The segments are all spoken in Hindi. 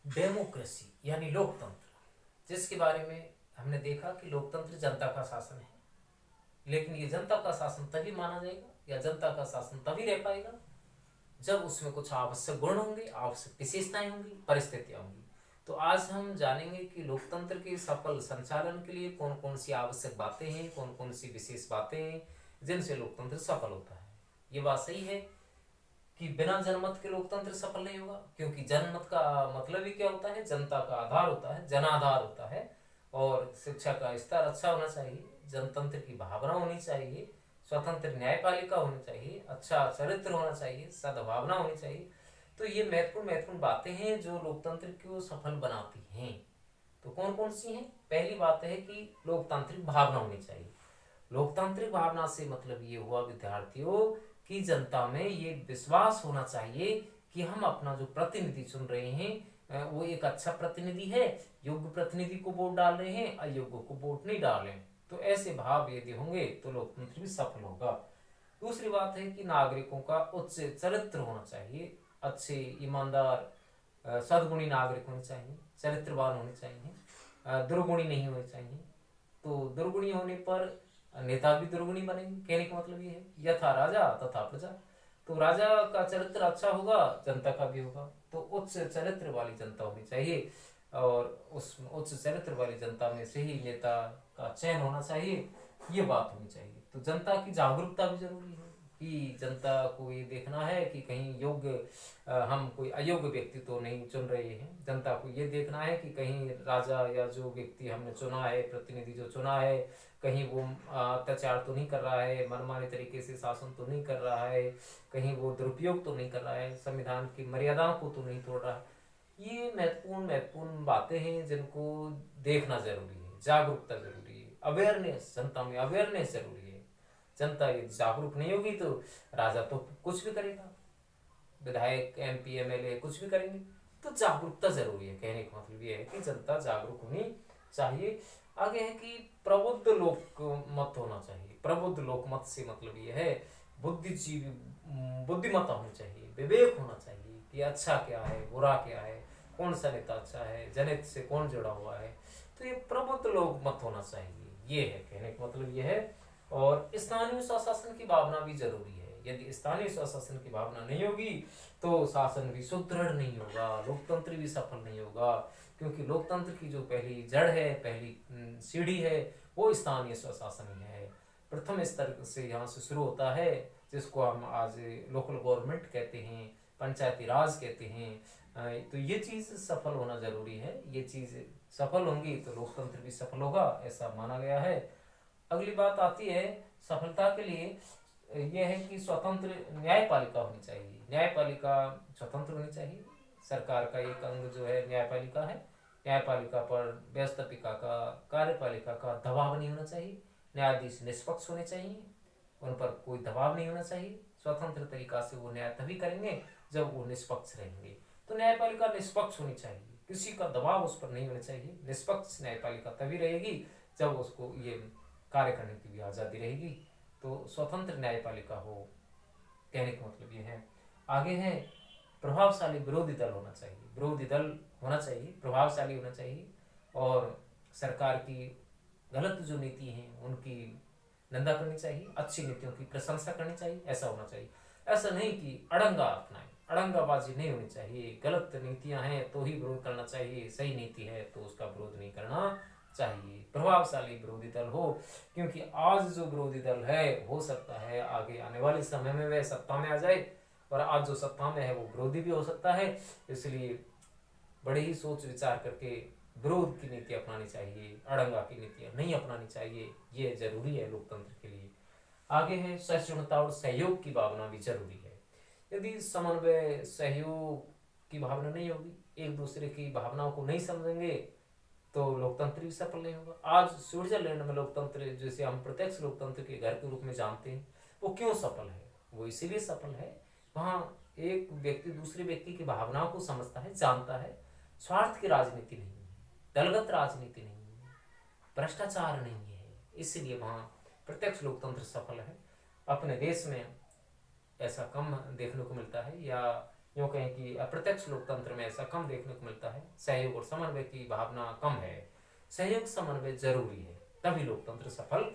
डेमोक्रेसी यानी लोकतंत्र, जिसके बारे में हमने देखा कि लोकतंत्र जनता का शासन है, लेकिन ये जनता का शासन तभी माना जाएगा या जनता का शासन तभी रह पाएगा जब उसमें कुछ आवश्यक गुण होंगे, आवश्यक विशेषताएं होंगी, परिस्थितियां होंगी। तो आज हम जानेंगे कि लोकतंत्र के सफल संचालन के लिए कौन कौन सी आवश्यक बातें हैं, कौन कौन सी विशेष बातें हैं जिनसे लोकतंत्र सफल होता है। ये बात सही है कि बिना जनमत के लोकतंत्र सफल नहीं होगा, क्योंकि जनमत का मतलब ही क्या होता है? जनता का आधार होता है, जनाधार होता है। और शिक्षा का स्तर अच्छा होना चाहिए, जनतंत्र की भावना होनी चाहिए, स्वतंत्र न्यायपालिका होनी चाहिए, अच्छा चरित्र होना चाहिए, सद्भावना होनी चाहिए। तो ये महत्वपूर्ण महत्वपूर्ण बातें हैं जो लोकतंत्र को सफल बनाती हैं। तो कौन कौन सी हैं? पहली बात है कि लोकतांत्रिक भावना होनी चाहिए। लोकतांत्रिक भावना से मतलब ये हुआ विद्यार्थियों कि जनता में ये विश्वास होना चाहिए कि हम अपना जो प्रतिनिधि चुन रहे हैं वो एक अच्छा प्रतिनिधि है, योग्य प्रतिनिधि को वोट डाल रहे हैं, अयोग्य को वोट नहीं डाल रहे हैं। तो ऐसे भाव यदि होंगे तो लोकतंत्र भी सफल होगा। दूसरी बात है कि नागरिकों का उच्च चरित्र होना चाहिए, अच्छे ईमानदार सद्गुणी नागरिक होने चाहिए, चरित्रवान होने चाहिए, दुर्गुणी नहीं होने चाहिए। तो दुर्गुणी होने पर नेता भी दुर्गुणी बनेंगे। कहने का मतलब ये है यथा राजा तथा प्रजा। तो राजा का चरित्र अच्छा होगा, जनता का भी होगा। तो उच्च चरित्र वाली जनता होनी चाहिए और उस उच्च चरित्र वाली जनता में से ही नेता का चयन होना चाहिए। ये बात होनी चाहिए। तो जनता की जागरूकता भी जरूरी है कि जनता को ये देखना है कि कहीं योग्य हम कोई अयोग्य व्यक्ति तो नहीं चुन रहे हैं। जनता को ये देखना है कि कहीं राजा या जो व्यक्ति हमने चुना है, प्रतिनिधि जो चुना है, कहीं वो अत्याचार तो नहीं कर रहा है, मनमाने तरीके से शासन तो नहीं कर रहा है, कहीं वो दुरुपयोग तो नहीं कर रहा है, संविधान की मर्यादाओं को तो नहीं तोड़ रहा है। ये महत्वपूर्ण महत्वपूर्ण बातें हैं जिनको देखना जरूरी है। जागरूकता जरूरी है, अवेयरनेस, जनता में अवेयरनेस जरूरी है। जनता ये जागरूक नहीं होगी तो राजा तो कुछ भी करेगा, विधायक MP MLA कुछ भी करेंगे। तो जागरूकता जरूरी है। कहने का मतलब ये है कि जनता जागरूक होनी चाहिए। आगे है कि प्रबुद्ध लोक मत होना चाहिए। प्रबुद्ध लोक मत से मतलब ये है बुद्धिजीवी, बुद्धिमत्ता होनी चाहिए, विवेक होना चाहिए कि अच्छा क्या है, बुरा क्या है, कौन सा नेता अच्छा है, जनहित से कौन जुड़ा हुआ है। तो ये प्रबुद्ध लोक मत होना चाहिए। ये है कहने का मतलब ये है। और स्थानीय स्वशासन की भावना भी जरूरी है। यदि स्थानीय स्वशासन की भावना नहीं होगी तो शासन भी सुदृढ़ नहीं होगा, लोकतंत्र भी सफल नहीं होगा। क्योंकि लोकतंत्र की जो पहली जड़ है, पहली सीढ़ी है, वो स्थानीय स्वशासन ही है। प्रथम स्तर से यहाँ से शुरू होता है, जिसको हम आज लोकल गवर्नमेंट कहते हैं, पंचायती राज कहते हैं। तो ये चीज़ सफल होना जरूरी है। ये चीज़ सफल होंगी तो लोकतंत्र भी सफल होगा, ऐसा माना गया है। अगली बात आती है सफलता के लिए, यह है कि स्वतंत्र न्यायपालिका होनी चाहिए। न्यायपालिका स्वतंत्र होनी चाहिए। सरकार का एक अंग जो है न्यायपालिका है। न्यायपालिका पर व्यवस्थापिका का, कार्यपालिका का दबाव नहीं होना चाहिए। न्यायाधीश निष्पक्ष होने चाहिए, उन पर कोई दबाव नहीं होना चाहिए। स्वतंत्र तरीका से वो न्याय तभी करेंगे जब वो निष्पक्ष रहेंगे। तो न्यायपालिका निष्पक्ष होनी चाहिए, किसी का दबाव उस पर नहीं होना चाहिए। निष्पक्ष न्यायपालिका तभी रहेगी जब उसको ये कार्य करने की भी आज़ादी रहेगी। तो स्वतंत्र न्यायपालिका हो, कहने का मतलब ये है। आगे है प्रभावशाली विरोधी दल होना चाहिए। विरोधी दल होना चाहिए, प्रभावशाली होना चाहिए और सरकार की गलत जो नीति हैं उनकी निंदा करनी चाहिए, अच्छी नीतियों की प्रशंसा करनी चाहिए। ऐसा होना चाहिए। ऐसा नहीं कि अड़ंगा अपनाएं, अड़ंगाबाजी नहीं होनी चाहिए। गलत नीतियां हैं तो ही विरोध करना चाहिए, सही नीति है तो उसका विरोध नहीं करना चाहिए। प्रभावशाली विरोधी दल हो, क्योंकि आज जो विरोधी दल है हो सकता है आगे आने वाले समय में वह सत्ता में आ जाए, और आज जो सत्ता में है वो विरोधी भी हो सकता है। इसलिए बड़े ही सोच विचार करके विरोध की नीति अपनानी चाहिए, अड़ंगा की नीतियां नहीं अपनानी चाहिए। ये जरूरी है लोकतंत्र के लिए। आगे है सहिष्णुता और सहयोग की भावना भी जरूरी है। यदि समन्वय, सहयोग की भावना नहीं होगी, एक दूसरे की भावनाओं को नहीं समझेंगे तो लोकतंत्र भी सफल नहीं होगा। आज स्विट्जरलैंड में लोकतंत्र, जिसे हम प्रत्यक्ष लोकतंत्र के घर के रूप में जानते हैं, वो क्यों सफल है? वो इसीलिए सफल है, वहाँ एक व्यक्ति दूसरे व्यक्ति की भावनाओं को समझता है, जानता है। स्वार्थ की राजनीति नहीं है, दलगत राजनीति नहीं है, भ्रष्टाचार नहीं है। इसलिए वहाँ प्रत्यक्ष लोकतंत्र सफल है। अपने देश में ऐसा कम देखने को मिलता है, या यूँ कहें कि अप्रत्यक्ष लोकतंत्र में ऐसा कम देखने को मिलता है। सहयोग और समन्वय की भावना कम है। सहयोग समन्वय जरूरी है, तभी लोकतंत्र सफल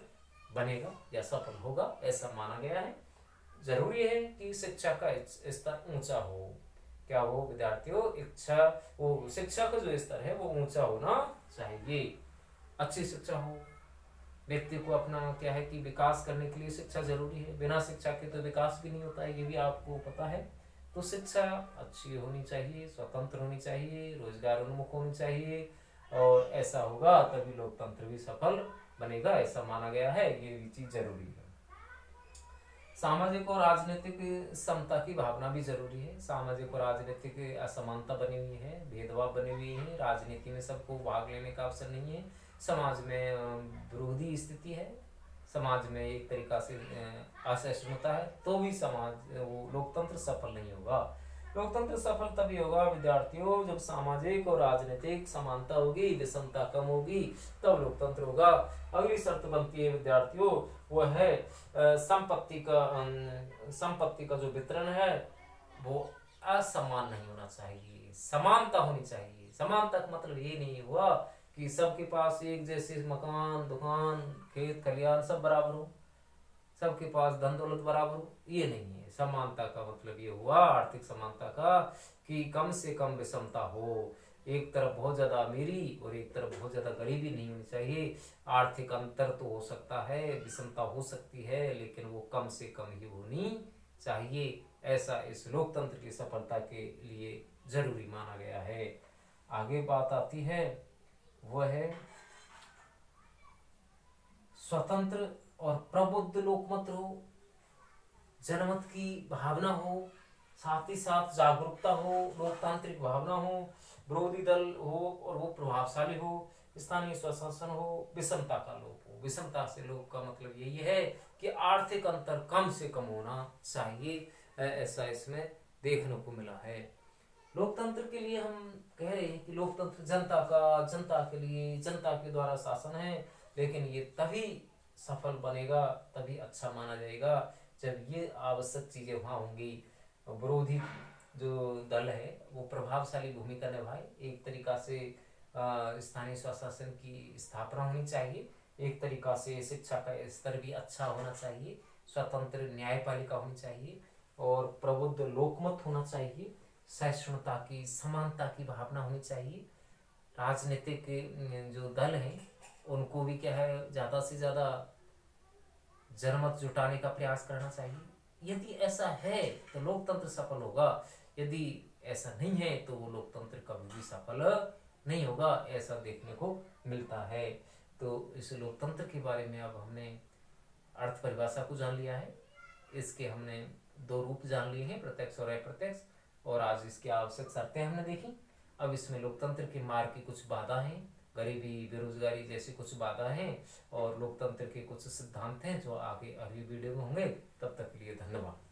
बनेगा या सफल होगा, ऐसा माना गया है। जरूरी है कि शिक्षा का स्तर ऊंचा हो। क्या हो विद्यार्थियों, इच्छा वो शिक्षा का जो स्तर है वो ऊंचा होना चाहिए। अच्छी शिक्षा हो, व्यक्ति को अपना क्या है कि विकास करने के लिए शिक्षा जरूरी है। बिना शिक्षा के तो विकास भी नहीं होता है, ये भी आपको पता है। तो शिक्षा अच्छी होनी चाहिए, स्वतंत्र होनी चाहिए, रोजगार उन्मुख होनी चाहिए, और ऐसा होगा तभी लोकतंत्र भी सफल बनेगा, ऐसा माना गया है। ये भी चीज जरूरी है। सामाजिक और राजनीतिक समता की भावना भी जरूरी है। सामाजिक और राजनीतिक असमानता बनी हुई है, भेदभाव बनी हुई है। राजनीति में सबको भाग लेने का अवसर नहीं है। समाज में विरोधी स्थिति है, समाज में एक तरीका से असहिष्णुता है, तो भी समाज वो लोकतंत्र सफल नहीं होगा। लोकतंत्र सफल तभी होगा विद्यार्थियों जब सामाजिक और राजनीतिक समानता होगी, विषमता कम होगी, तब लोकतंत्र होगा। अगली शर्त बनती है विद्यार्थियों, वह है संपत्ति का जो वितरण है वो असमान नहीं होना चाहिए, समानता होनी चाहिए। समानता का मतलब ये नहीं हुआ कि सबके पास एक जैसे मकान, दुकान, खेत खलियान सब बराबर हो, सबके पास धन दौलत बराबर हो, ये नहीं है। समानता का मतलब ये हुआ, आर्थिक समानता का, कि कम से कम विषमता हो। एक तरफ बहुत ज्यादा अमीरी और एक तरफ बहुत ज्यादा गरीबी नहीं होनी चाहिए। आर्थिक अंतर तो हो सकता है, विषमता हो सकती है, लेकिन वो कम से कम ही होनी चाहिए। ऐसा इस लोकतंत्र की सफलता के लिए जरूरी माना गया है। आगे बात आती है, वह है स्वतंत्र और प्रबुद्ध लोकतंत्र हो, जनमत की भावना हो, साथ ही साथ जागरूकता हो, लोकतांत्रिक भावना हो, विरोधी दल हो और वो प्रभावशाली हो, स्थानीय स्वशासन हो, विषमता का लोप हो। विषमता से लोप का मतलब यही है कि आर्थिक अंतर कम से कम होना चाहिए, ऐसा इसमें देखने को मिला है। लोकतंत्र के लिए हम कह रहे हैं कि लोकतंत्र जनता का, जनता के लिए, जनता के द्वारा शासन है, लेकिन ये तभी सफल बनेगा, तभी अच्छा माना जाएगा जब ये आवश्यक चीजें वहाँ होंगी। विरोधी जो दल है वो प्रभावशाली भूमिका निभाए, एक तरीका से स्थानीय स्वशासन की स्थापना होनी चाहिए, एक तरीका से शिक्षा का स्तर भी अच्छा होना चाहिए, स्वतंत्र न्यायपालिका होनी चाहिए, और प्रबुद्ध लोकमत होना चाहिए, सहिष्णुता की, समानता की भावना होनी चाहिए। राजनीतिक जो दल हैं उनको भी क्या है, ज़्यादा से ज़्यादा जनमत जुटाने का प्रयास करना चाहिए। यदि ऐसा है तो लोकतंत्र सफल होगा, यदि ऐसा नहीं है तो वो लोकतंत्र कभी भी सफल नहीं होगा, ऐसा देखने को मिलता है। तो इस लोकतंत्र के बारे में अब हमने अर्थ परिभाषा को जान लिया है, इसके हमने दो रूप जान लिए हैं, प्रत्यक्ष और अप्रत्यक्ष, और आज इसकी आवश्यक शर्तें हमने देखी। अब इसमें लोकतंत्र के मार्ग की कुछ बाधा हैं, गरीबी, बेरोजगारी जैसी कुछ बाधा हैं, और लोकतंत्र के कुछ सिद्धांत हैं जो आगे अगली वीडियो में होंगे। तब तक के लिए धन्यवाद।